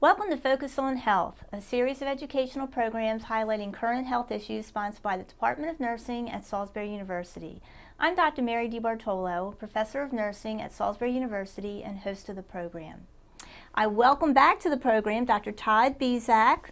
Welcome to Focus on Health, a series of educational programs highlighting current health issues sponsored by the Department of Nursing at Salisbury University. I'm Dr. Mary DiBartolo, Professor of Nursing at Salisbury University and host of the program. I welcome back to the program Dr. Todd Bezak.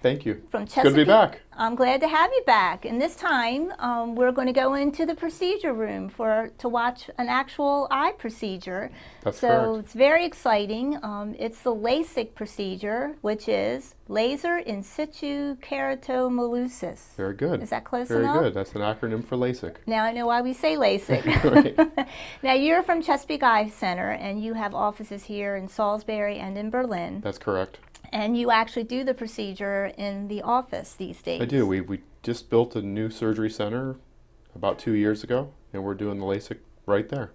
Thank you. From It's good to be back. I'm glad to have you back. And this time, we're going to go into the procedure room to watch an actual eye procedure. That's so correct. It's very exciting. It's the LASIK procedure, which is laser in situ keratomileusis. Very good. Is that close Very enough? good. That's an acronym for LASIK. Now I know why we say LASIK. Right. Now you're from Chesapeake Eye Center, and you have offices here in Salisbury and in Berlin. That's correct. And you actually do the procedure in the office these days. I do. We just built a new surgery center about 2 years ago, and we're doing the LASIK right there.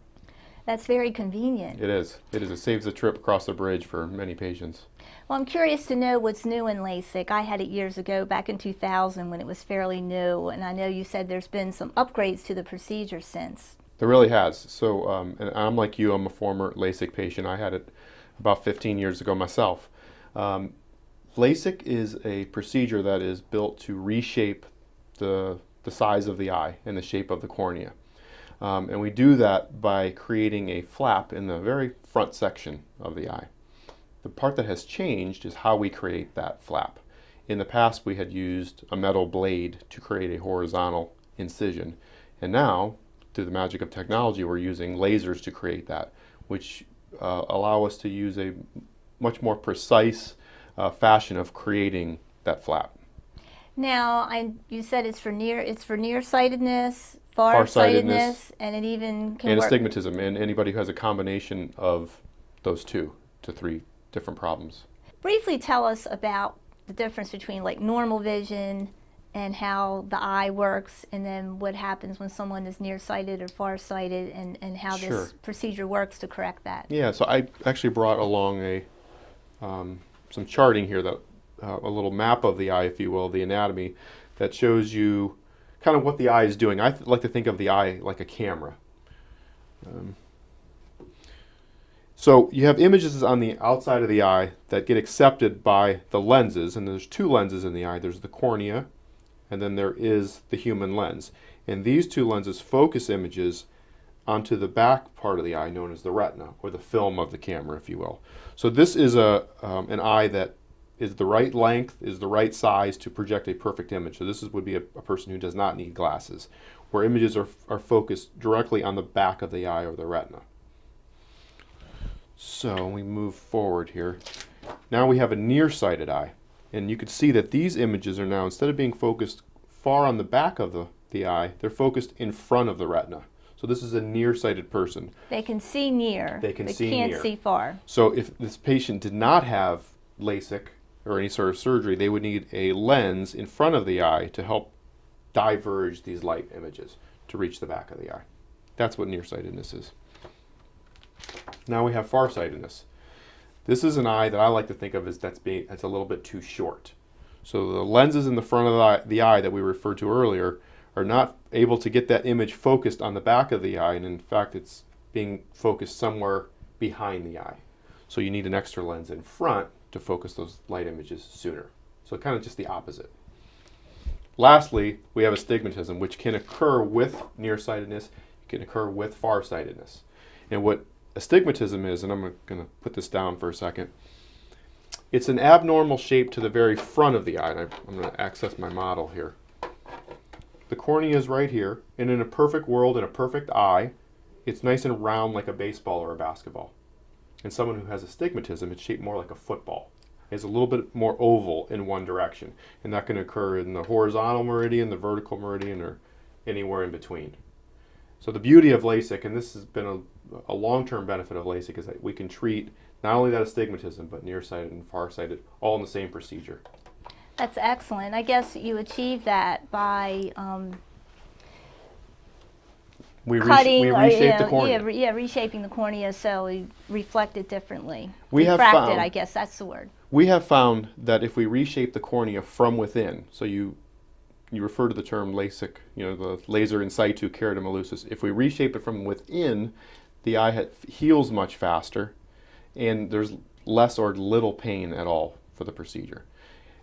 That's very convenient. It is. It is. It saves a trip across the bridge for many patients. Well, I'm curious to know what's new in LASIK. I had it years ago, back in 2000, when it was fairly new, and I know you said there's been some upgrades to the procedure since. There really has. So, and I'm like you, I'm a former LASIK patient. I had it about 15 years ago myself. LASIK is a procedure that is built to reshape the size of the eye and the shape of the cornea. And we do that by creating a flap in the very front section of the eye. The part that has changed is how we create that flap. In the past, we had used a metal blade to create a horizontal incision. And now, through the magic of technology, we're using lasers to create that, which allow us to use a much more precise fashion of creating that flap. Now, you said it's for nearsightedness, farsightedness, and it even can and work. astigmatism, and anybody who has a combination of those 2 to 3 different problems. Briefly tell us about the difference between like normal vision and how the eye works, and then what happens when someone is nearsighted or farsighted, and how Sure. this procedure works to correct that. Yeah, so I actually brought along some charting here, that a little map of the eye, if you will, the anatomy, that shows you kind of what the eye is doing. I like to think of the eye like a camera. So you have images on the outside of the eye that get accepted by the lenses, and there's 2 lenses in the eye. There's the cornea, and then there is the human lens. And these 2 lenses focus images onto the back part of the eye, known as the retina, or the film of the camera, if you will. So this is an eye that is the right length, is the right size to project a perfect image. So this would be a person who does not need glasses, where images are focused directly on the back of the eye or the retina. So we move forward here. Now we have a nearsighted eye, and you can see that these images are now, instead of being focused far on the back of the eye, they're focused in front of the retina. So this is a nearsighted person. They can see near. They can see can't near. see far. So if this patient did not have LASIK or any sort of surgery, they would need a lens in front of the eye to help diverge these light images to reach the back of the eye. That's what nearsightedness is. Now we have farsightedness. This is an eye that I like to think of as that's a little bit too short. So the lenses in the front of the eye that we referred to earlier are not able to get that image focused on the back of the eye, and in fact it's being focused somewhere behind the eye. So you need an extra lens in front to focus those light images sooner. So kind of just the opposite. Lastly, we have astigmatism, which can occur with nearsightedness, can occur with farsightedness. And what astigmatism is, and I'm going to put this down for a second, it's an abnormal shape to the very front of the eye. And I'm going to access my model here. The cornea is right here, and in a perfect world, in a perfect eye, it's nice and round like a baseball or a basketball. And someone who has astigmatism, it's shaped more like a football. It's a little bit more oval in one direction, and that can occur in the horizontal meridian, the vertical meridian, or anywhere in between. So the beauty of LASIK, and this has been a long-term benefit of LASIK, is that we can treat not only that astigmatism, but nearsighted and farsighted all in the same procedure. That's excellent. I guess you achieve that by We cutting reshape the cornea. reshaping the cornea so we reflect it differently. We have Refract found- it, I guess that's the word. We have found that if we reshape the cornea from within, so you refer to the term LASIK, the laser in situ keratomileusis. If we reshape it from within, the eye heals much faster, and there's less or little pain at all for the procedure.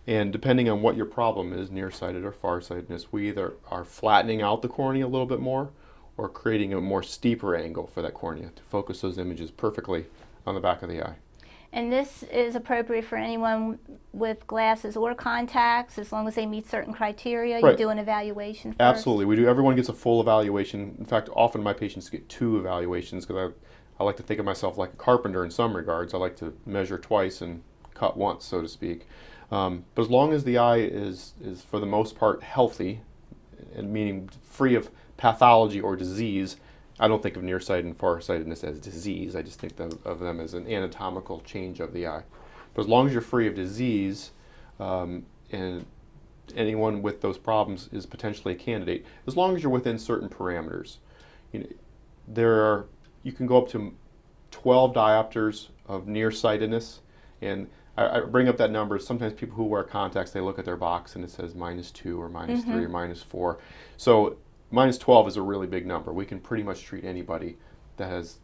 And depending on what your problem is, nearsighted or farsightedness, we either are flattening out the cornea a little bit more or creating a more steeper angle for that cornea to focus those images perfectly on the back of the eye. And this is appropriate for anyone with glasses or contacts, as long as they meet certain criteria. Right. You do an evaluation first. Absolutely, we do. Everyone gets a full evaluation. In fact, often my patients get 2 evaluations because I like to think of myself like a carpenter in some regards. I like to measure twice and cut once, so to speak. But as long as the eye is for the most part healthy, and meaning free of pathology or disease, I don't think of nearsighted and farsightedness as disease. I just think of them as an anatomical change of the eye. But as long as you're free of disease, and anyone with those problems is potentially a candidate, as long as you're within certain parameters. You know, you can go up to 12 diopters of nearsightedness, and I bring up that number. Sometimes people who wear contacts, they look at their box and it says -2 or -3 or -4. So -12 is a really big number. We can pretty much treat anybody that has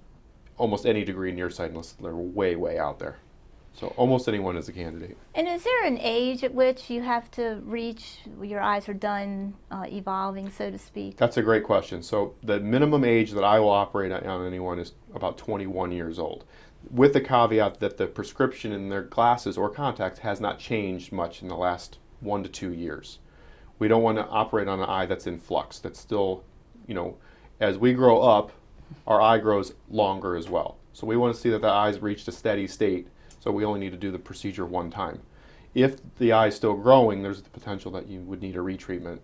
almost any degree of nearsightedness. They're way, way out there. So almost anyone is a candidate. And is there an age at which you have to reach, your eyes are done evolving, so to speak? That's a great question. So the minimum age that I will operate on anyone is about 21 years old, with the caveat that the prescription in their glasses or contacts has not changed much in the last 1 to 2 years. We don't want to operate on an eye that's in flux, that's still, as we grow up, our eye grows longer as well. So we want to see that the eye's reached a steady state, so we only need to do the procedure 1 time. If the eye is still growing, there's the potential that you would need a retreatment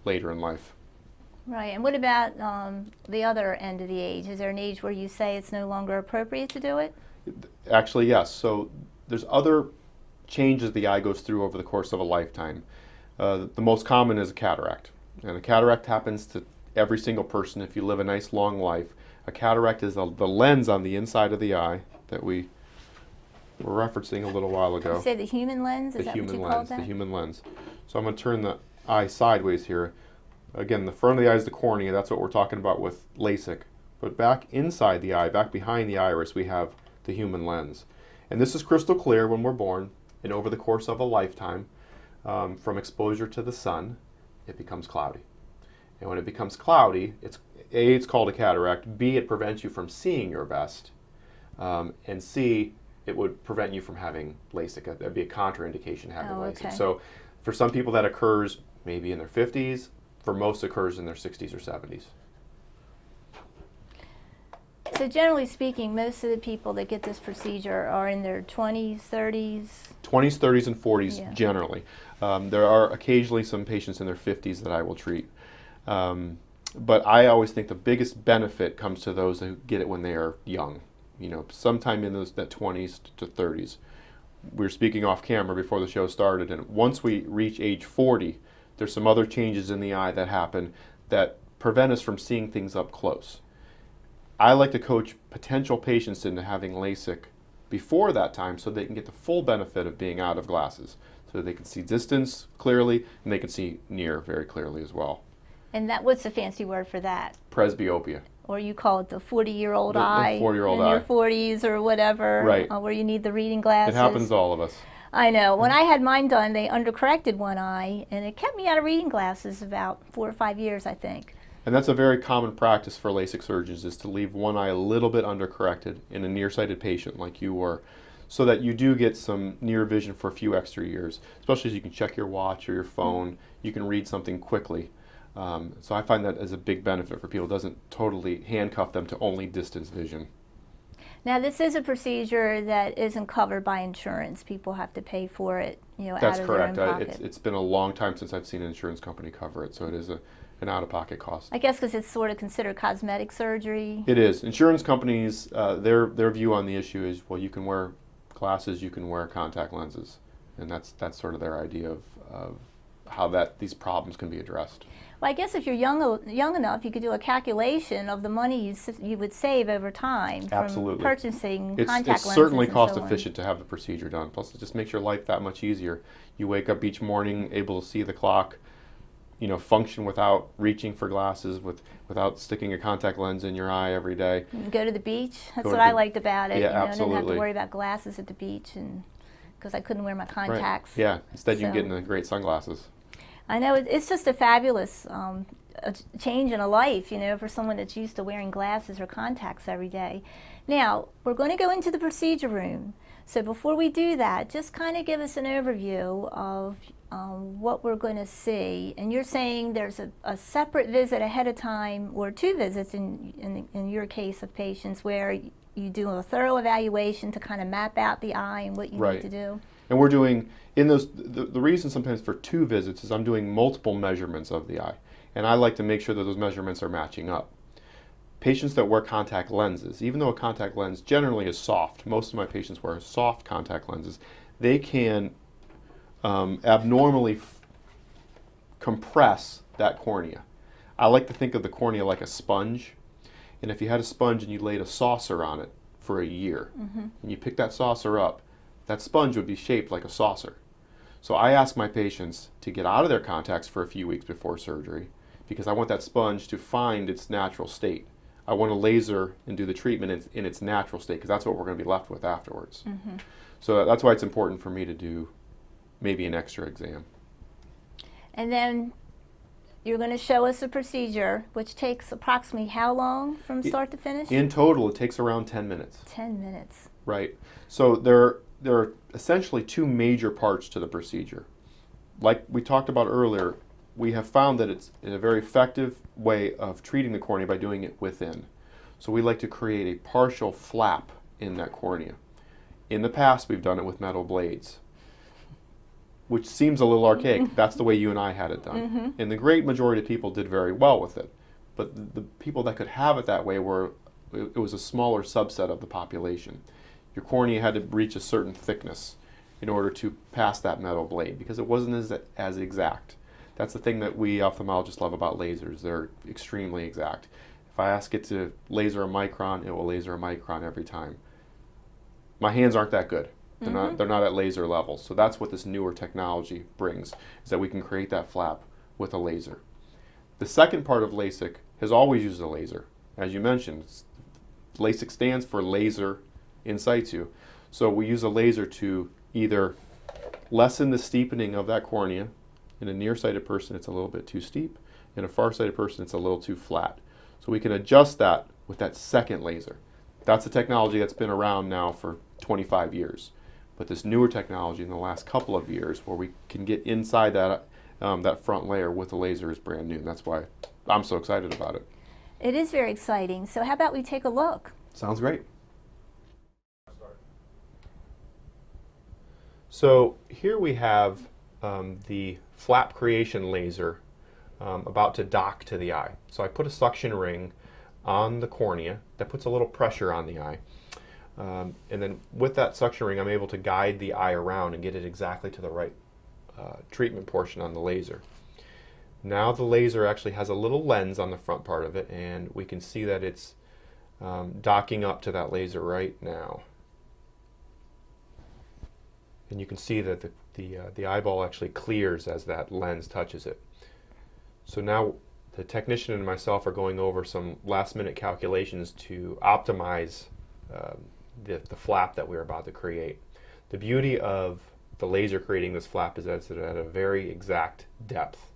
later in life. Right, and what about the other end of the age? Is there an age where you say it's no longer appropriate to do it? Actually, yes. So there's other changes the eye goes through over the course of a lifetime. The most common is a cataract. And a cataract happens to every single person if you live a nice long life. A cataract is the lens on the inside of the eye that we were referencing a little while ago. You say the human lens? Is that what you called that? The human lens. So I'm going to turn the eye sideways here. Again, the front of the eye is the cornea. That's what we're talking about with LASIK. But back inside the eye, back behind the iris, we have the human lens. And this is crystal clear when we're born, and over the course of a lifetime, from exposure to the sun, it becomes cloudy. And when it becomes cloudy, it's called a cataract. B, it prevents you from seeing your best. And C, it would prevent you from having LASIK. That'd be a contraindication to having LASIK. Okay. So for some people that occurs maybe in their 50s, for most occurs in their 60s or 70s. So generally speaking, most of the people that get this procedure are in their 20s, 30s? 20s, 30s, and 40s, Yeah. generally. There are occasionally some patients in their 50s that I will treat. But I always think the biggest benefit comes to those who get it when they are young, sometime in that 20s to 30s. We were speaking off camera before the show started, and once we reach age 40, there's some other changes in the eye that happen that prevent us from seeing things up close. I like to coach potential patients into having LASIK before that time so they can get the full benefit of being out of glasses. So they can see distance clearly and they can see near very clearly as well. And what's the fancy word for that? Presbyopia. Or you call it the 40-year-old The eye 40-year-old in eye. your 40s or whatever, Right. Where you need the reading glasses. It happens to all of us. I know. When I had mine done, they undercorrected one eye, and it kept me out of reading glasses about 4 or 5 years, I think. And that's a very common practice for LASIK surgeons, is to leave one eye a little bit undercorrected in a nearsighted patient like you were, so that you do get some near vision for a few extra years, especially as you can check your watch or your phone, you can read something quickly. So I find that as a big benefit for people. It doesn't totally handcuff them to only distance vision. Now, this is a procedure that isn't covered by insurance. People have to pay for it, That's out of correct. their own pocket. It's been a long time since I've seen an insurance company cover it, so it is an out-of-pocket cost. I guess because it's sort of considered cosmetic surgery. It is. Insurance companies, their view on the issue is, well, you can wear glasses, you can wear contact lenses, and that's sort of their idea of how these problems can be addressed. Well, I guess if you're young enough, you could do a calculation of the money you would save over time from Absolutely. purchasing It's contact lenses. certainly and cost so on. efficient to have the procedure done. Plus, it just makes your life that much easier. You wake up each morning able to see the clock. function without reaching for glasses, without sticking a contact lens in your eye every day. And go to the beach. That's Go what to I the- liked about it. Yeah, I didn't have to absolutely. worry about glasses at the beach, and because I couldn't wear my Right. contacts. Yeah. Instead, you can get So- into great sunglasses. I know it's just a fabulous change in a life, for someone that's used to wearing glasses or contacts every day. Now, we're going to go into the procedure room. So before we do that, just kind of give us an overview of what we're going to see. And you're saying there's a separate visit ahead of time, or two visits in your case of patients, where you do a thorough evaluation to kind of map out the eye and what you Right. need to do. And we're doing, in those, the reason sometimes for two visits is I'm doing multiple measurements of the eye. And I like to make sure that those measurements are matching up. Patients that wear contact lenses, even though a contact lens generally is soft, most of my patients wear soft contact lenses, they can abnormally compress that cornea. I like to think of the cornea like a sponge. And if you had a sponge and you laid a saucer on it for a year, and you pick that saucer up, that sponge would be shaped like a saucer. So I ask my patients to get out of their contacts for a few weeks before surgery because I want that sponge to find its natural state. I want to laser and do the treatment in its natural state because that's what we're going to be left with afterwards. So that's why it's important for me to do maybe an extra exam. And then you're going to show us a procedure, which takes approximately how long from start to finish? In total, it takes around 10 minutes. 10 minutes. Right. So there are essentially two major parts to the procedure. Like we talked about earlier, we have found that it's a very effective way of treating the cornea by doing it within. So we like to create a partial flap in that cornea. In the past, we've done it with metal blades, which seems a little archaic. That's the way you and I had it done. And the great majority of people did very well with it. But the people that could have it that way it was a smaller subset of the population. Your cornea had to reach a certain thickness in order to pass that metal blade because it wasn't as exact. That's the thing that we ophthalmologists love about lasers. They're extremely exact. If I ask it to laser a micron, it will laser a micron every time. My hands aren't that good. They're not at laser level. So that's what this newer technology brings, is that we can create that flap with a laser. The second part of LASIK has always used a laser. As you mentioned, LASIK stands for laser in situ. So we use a laser to either lessen the steepening of that cornea. In a nearsighted person, it's a little bit too steep. In a farsighted person, it's a little too flat. So we can adjust that with that second laser. That's a technology that's been around now for 25 years. But this newer technology in the last couple of years where we can get inside that, that front layer with a laser is brand new. And that's why I'm so excited about it. It is very exciting. So how about we take a look? Sounds great. So here we have the flap creation laser about to dock to the eye. So I put a suction ring on the cornea that puts a little pressure on the eye. And then with that suction ring, I'm able to guide the eye around and get it exactly to the right treatment portion on the laser. Now the laser actually has a little lens on the front part of it, and we can see that it's docking up to that laser right now. And you can see that the eyeball actually clears as that lens touches it. So now the technician and myself are going over some last-minute calculations to optimize the flap that we're about to create. The beauty of the laser creating this flap is that it's at a very exact depth.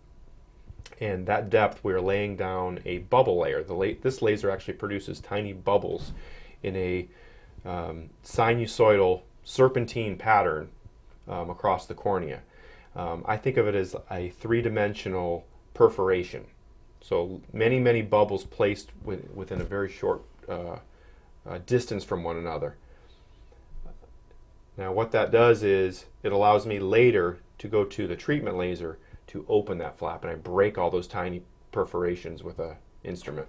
And that depth, we're laying down a bubble layer. This laser actually produces tiny bubbles in a sinusoidal serpentine pattern across the cornea. I think of it as a three-dimensional perforation. So many bubbles placed within a very short distance from one another. Now what that does is it allows me later to go to the treatment laser to open that flap, and I break all those tiny perforations with an instrument.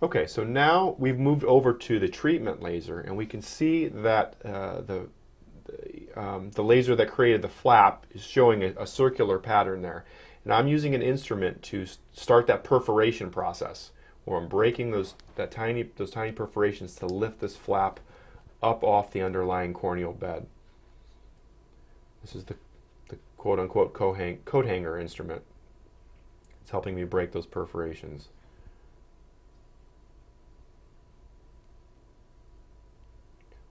Okay, so now we've moved over to the treatment laser, and we can see that the laser that created the flap is showing a circular pattern there. And I'm using an instrument to start that perforation process, where I'm breaking those tiny perforations to lift this flap up off the underlying corneal bed. This is the quote-unquote coat hanger instrument. It's helping me break those perforations.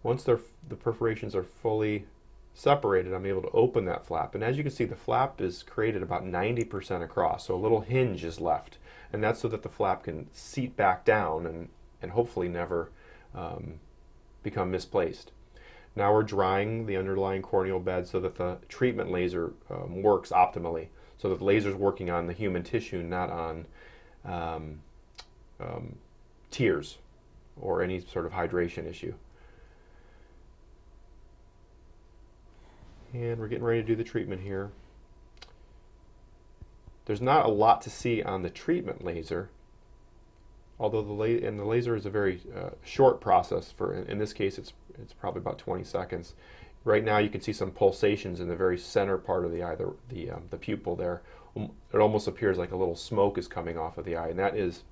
Once the perforations are fully separated, I'm able to open that flap. And as you can see, the flap is created about 90% across, so a little hinge is left. And that's so that the flap can seat back down and hopefully never become misplaced. Now we're drying the underlying corneal bed so that the treatment laser works optimally, so that the laser is working on the human tissue, not on tears or any sort of hydration issue. And we're getting ready to do the treatment here. There's not a lot to see on the treatment laser, although the laser is a very short process. In this case, it's probably about 20 seconds. Right now, you can see some pulsations in the very center part of the eye, the pupil there. It almost appears like a little smoke is coming off of the eye, and that is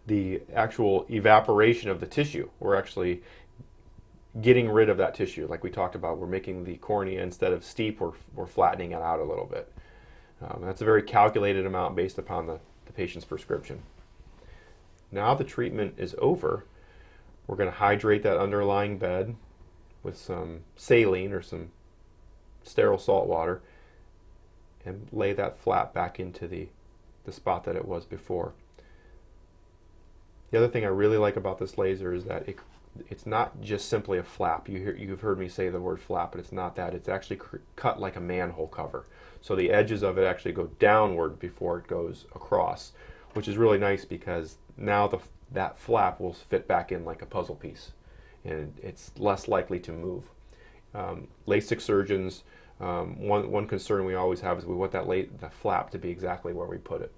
the actual evaporation of the tissue. We're actually getting rid of that tissue, like we talked about. We're making the cornea, instead of steep, we're flattening it out a little bit. That's a very calculated amount based upon the patient's prescription. Now the treatment is over, we're going to hydrate that underlying bed with some saline or some sterile salt water and lay that flap back into the spot that it was before. The other thing I really like about this laser is that it's not just simply a flap. You've heard me say the word flap, but it's not that. It's actually cut like a manhole cover. So the edges of it actually go downward before it goes across, which is really nice because now that flap will fit back in like a puzzle piece, and it's less likely to move. LASIK surgeons, one concern we always have is we want the flap to be exactly where we put it.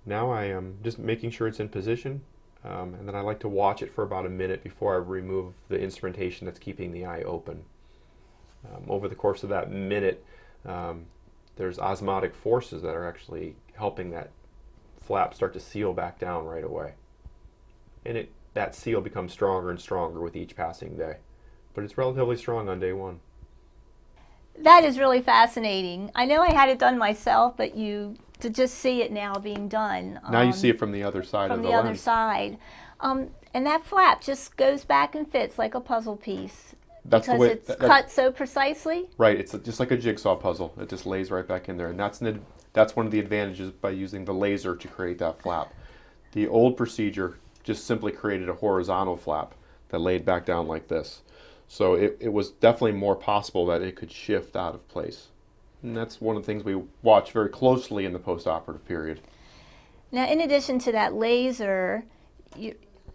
Now I am just making sure it's in position, and then I like to watch it for about a minute before I remove the instrumentation that's keeping the eye open. Over the course of that minute, there's osmotic forces that are actually helping that flap start to seal back down right away. And that seal becomes stronger and stronger with each passing day. But it's relatively strong on day one. That is really fascinating. I know I had it done myself, but to just see it now being done. Now you see it from the other side of the lens. From the other side. And that flap just goes back and fits like a puzzle piece. That's because the way, it's cut so precisely? Right, it's just like a jigsaw puzzle. It just lays right back in there. And that's one of the advantages by using the laser to create that flap. The old procedure just simply created a horizontal flap that laid back down like this. So it was definitely more possible that it could shift out of place. And that's one of the things we watch very closely in the post-operative period. Now, in addition to that laser,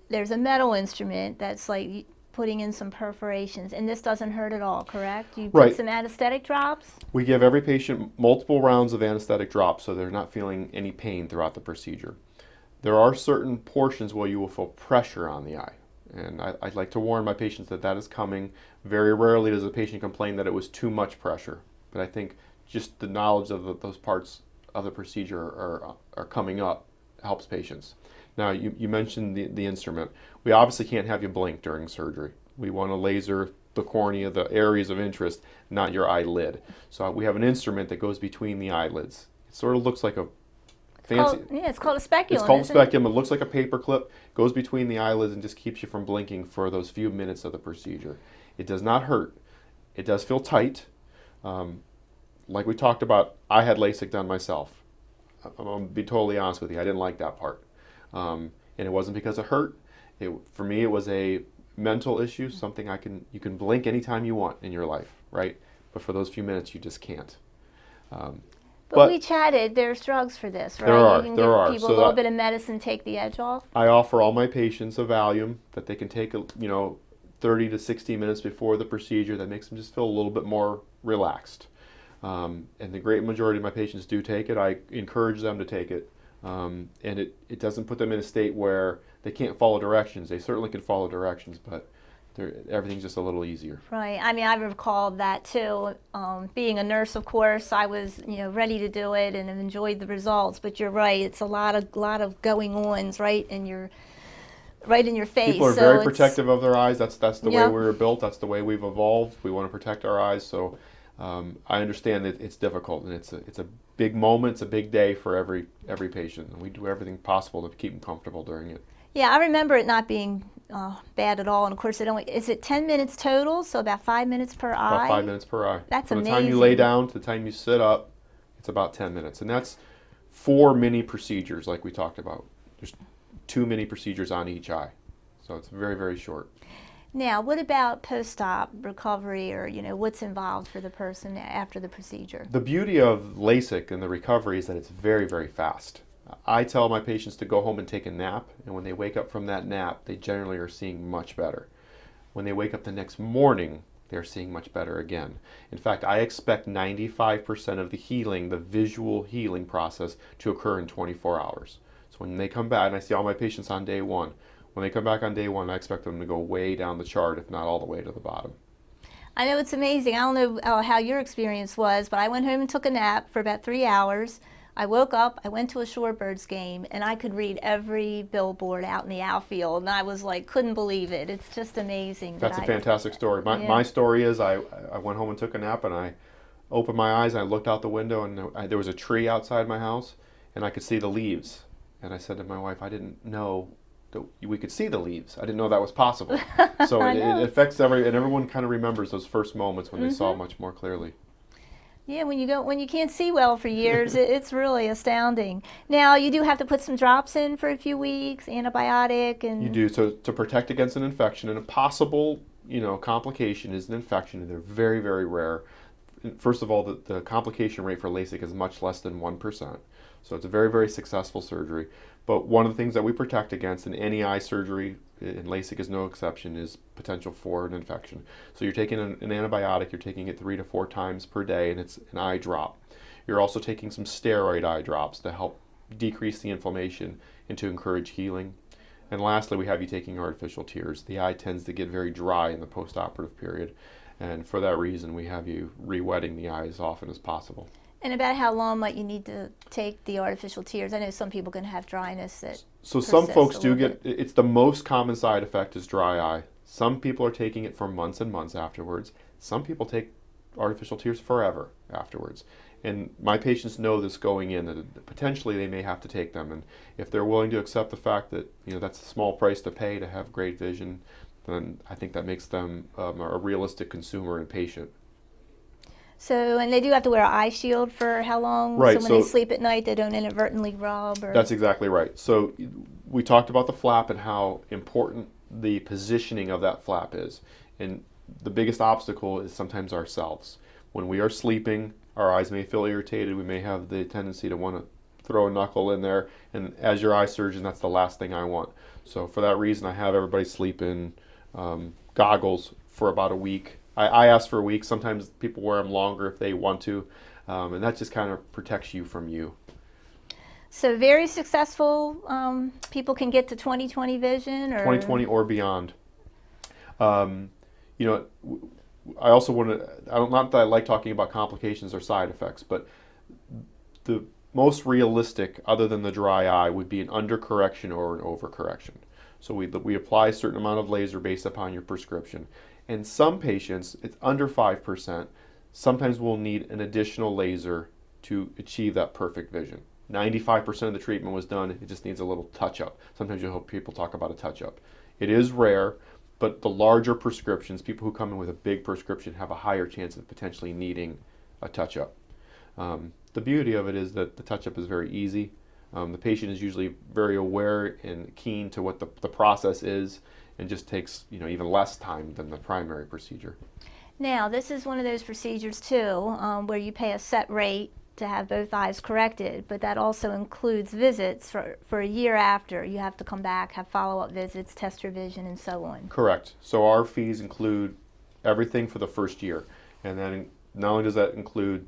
there's a metal instrument that's like putting in some perforations, and this doesn't hurt at all, correct? You put some anesthetic drops? We give every patient multiple rounds of anesthetic drops so they're not feeling any pain throughout the procedure. There are certain portions where you will feel pressure on the eye, and I'd like to warn my patients that is coming. Very rarely does a patient complain that it was too much pressure, but I think just the knowledge of those parts of the procedure are coming up helps patients. Now, you mentioned the instrument. We obviously can't have you blink during surgery. We want to laser the cornea, the areas of interest, not your eyelid. So we have an instrument that goes between the eyelids. It sort of looks like a fancy... it's called a speculum. It's called a speculum. It looks like a paper clip, goes between the eyelids and just keeps you from blinking for those few minutes of the procedure. It does not hurt. It does feel tight. Like we talked about, I had LASIK done myself. I'm going to be totally honest with you. I didn't like that part. And it wasn't because it hurt. For me, it was a mental issue, something you can blink anytime you want in your life, right? But for those few minutes, you just can't. But we chatted, there's drugs for this, right? You can give people a little bit of medicine, take the edge off. I offer all my patients a Valium that they can take, 30 to 60 minutes before the procedure that makes them just feel a little bit more relaxed. And the great majority of my patients do take it. I encourage them to take it. And it doesn't put them in a state where they can't follow directions. They certainly can follow directions, but Everything's just a little easier. Right. I mean, I recall that too. Being a nurse, of course, I was ready to do it and have enjoyed the results. But you're right; it's a lot of going ons right in your face. People are so very it's, protective of their eyes. That's the way Yep. we were built. That's the way we've evolved. We want to protect our eyes. So I understand that it's difficult, and it's a big moment. It's a big day for every patient, and we do everything possible to keep them comfortable during it. Yeah, I remember it not being bad at all. And of course, is it 10 minutes total? So about 5 minutes per eye. About 5 minutes per eye. That's From amazing. the time you lay down to the time you sit up, it's about 10 minutes, and that's 4 mini procedures, like we talked about. There's 2 mini procedures on each eye, so it's very, very short. Now, what about post-op recovery, or what's involved for the person after the procedure? The beauty of LASIK and the recovery is that it's very, very fast. I tell my patients to go home and take a nap, and when they wake up from that nap, they generally are seeing much better. When they wake up the next morning, they're seeing much better again. In fact, I expect 95% of the healing, the visual healing process, to occur in 24 hours. So when they come back, and I see all my patients on day one, when they come back on day one, I expect them to go way down the chart, if not all the way to the bottom. I know it's amazing. I don't know how your experience was, but I went home and took a nap for about 3 hours. I woke up, I went to a Shorebirds game, and I could read every billboard out in the outfield, and I was like, couldn't believe it. It's just amazing. That's a fantastic story. My story is I went home and took a nap, and I opened my eyes, and I looked out the window, and there was a tree outside my house, and I could see the leaves. And I said to my wife, I didn't know that we could see the leaves. I didn't know that was possible. So it affects and everyone kind of remembers those first moments when they saw much more clearly. Yeah, when you can't see well for years, it's really astounding. Now, you do have to put some drops in for a few weeks, antibiotic, and you do, so to protect against an infection, and a possible complication is an infection, and they're very, very rare. First of all, the complication rate for LASIK is much less than 1%. So it's a very, very successful surgery. But one of the things that we protect against in any eye surgery, and LASIK is no exception, is potential for an infection. So you're taking an antibiotic, you're taking it 3 to 4 times per day, and it's an eye drop. You're also taking some steroid eye drops to help decrease the inflammation and to encourage healing. And lastly, we have you taking artificial tears. The eye tends to get very dry in the post-operative period, and for that reason, we have you re-wetting the eye as often as possible. And about how long might you need to take the artificial tears? I know some people can have dryness that So some folks do get it's the most common side effect is dry eye. Some people are taking it for months and months afterwards. Some people take artificial tears forever afterwards. And my patients know this going in, that potentially they may have to take them. And if they're willing to accept the fact that that's a small price to pay to have great vision, then I think that makes them a realistic consumer and patient. So, and they do have to wear an eye shield for how long? Right. So when they sleep at night, they don't inadvertently rub? That's exactly right. So we talked about the flap and how important the positioning of that flap is. And the biggest obstacle is sometimes ourselves. When we are sleeping, our eyes may feel irritated. We may have the tendency to want to throw a knuckle in there. And as your eye surgeon, that's the last thing I want. So for that reason, I have everybody sleep in goggles for about a week. I ask for a week. Sometimes people wear them longer if they want to, and that just kind of protects you from you. So very successful. People can get to 20/20 vision, or 20/20 or beyond. I also want to. Not that I like talking about complications or side effects, but the most realistic, other than the dry eye, would be an undercorrection or an overcorrection. So we apply a certain amount of laser based upon your prescription. And some patients, it's under 5%, sometimes we'll need an additional laser to achieve that perfect vision. 95% of the treatment was done, it just needs a little touch-up. Sometimes you'll hear people talk about a touch-up. It is rare, but the larger prescriptions, people who come in with a big prescription, have a higher chance of potentially needing a touch-up. The beauty of it is that the touch-up is very easy. The patient is usually very aware and keen to what the process is, and just takes even less time than the primary procedure. Now, this is one of those procedures too, where you pay a set rate to have both eyes corrected, but that also includes visits for a year after. You have to come back, have follow-up visits, test your vision, and so on. Correct. So our fees include everything for the first year, and then not only does that include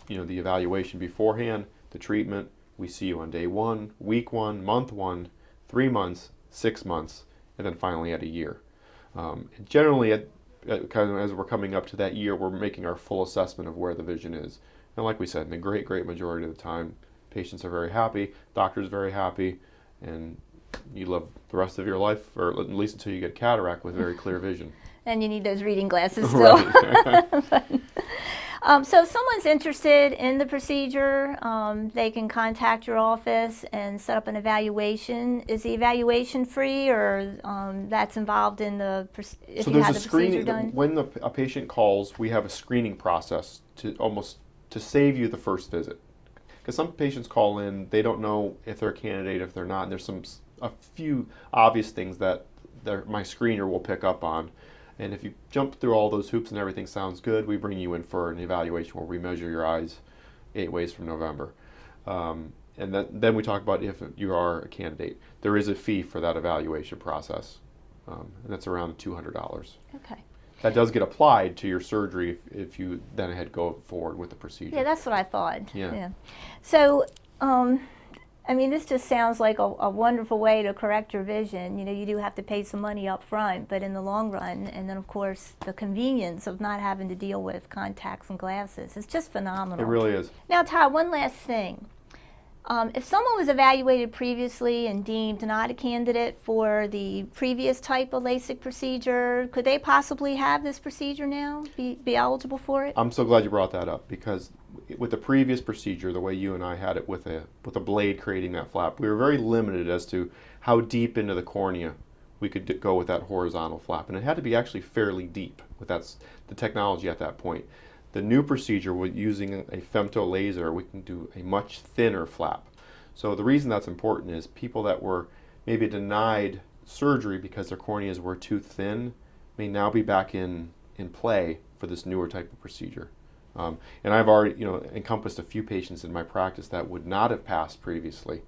the evaluation beforehand, the treatment. We see you on day 1, week 1, month 1, 3 months, 6 months, and then finally at a year. And generally, kind of as we're coming up to that year, we're making our full assessment of where the vision is. And like we said, in the great majority of the time, patients are very happy, doctor's very happy, and you live the rest of your life, or at least until you get cataract, with very clear vision. And you need those reading glasses still. Right. So if someone's interested in the procedure, they can contact your office and set up an evaluation. Is the evaluation free, or that's involved in if So you there's have a the procedure screening. done? When a patient calls, we have a screening process to save you the first visit. Because some patients call in, they don't know if they're a candidate, if they're not, and there's a few obvious things that my screener will pick up on. And if you jump through all those hoops and everything sounds good, we bring you in for an evaluation where we measure your eyes 8 ways from November. And then we talk about if you are a candidate. There is a fee for that evaluation process, and that's around $200. Okay. That does get applied to your surgery if you then go forward with the procedure. Yeah, that's what I thought. Yeah. So, I mean, this just sounds like a wonderful way to correct your vision. You know, you do have to pay some money up front, but in the long run, and then of course the convenience of not having to deal with contacts and glasses, it's just phenomenal. It really is. Now, Todd, one last thing. If someone was evaluated previously and deemed not a candidate for the previous type of LASIK procedure, could they possibly have this procedure now, be eligible for it? I'm so glad you brought that up, because with the previous procedure, the way you and I had it with a blade creating that flap, we were very limited as to how deep into the cornea we could go with that horizontal flap, and it had to be actually fairly deep with the technology at that point. The new procedure, with using a femto laser, we can do a much thinner flap. So the reason that's important is people that were maybe denied surgery because their corneas were too thin may now be back in play for this newer type of procedure. And I've already encompassed a few patients in my practice that would not have passed previously.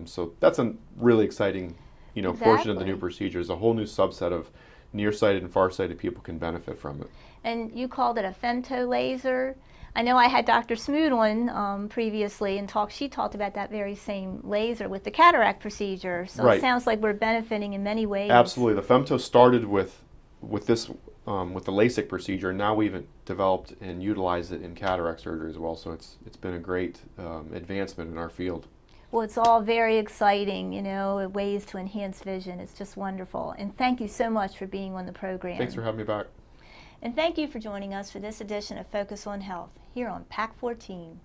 So that's a really exciting portion of the new procedure. Is a whole new subset of nearsighted and farsighted people can benefit from it. And you called it a femto laser. I know I had Dr. Smoot on previously and she talked about that very same laser with the cataract procedure. So Right. It sounds like we're benefiting in many ways. Absolutely. The femto started with this with the LASIK procedure, and now we've developed and utilized it in cataract surgery as well. So it's been a great advancement in our field. Well, it's all very exciting, ways to enhance vision. It's just wonderful. And thank you so much for being on the program. Thanks for having me back. And thank you for joining us for this edition of Focus on Health here on PAC 14.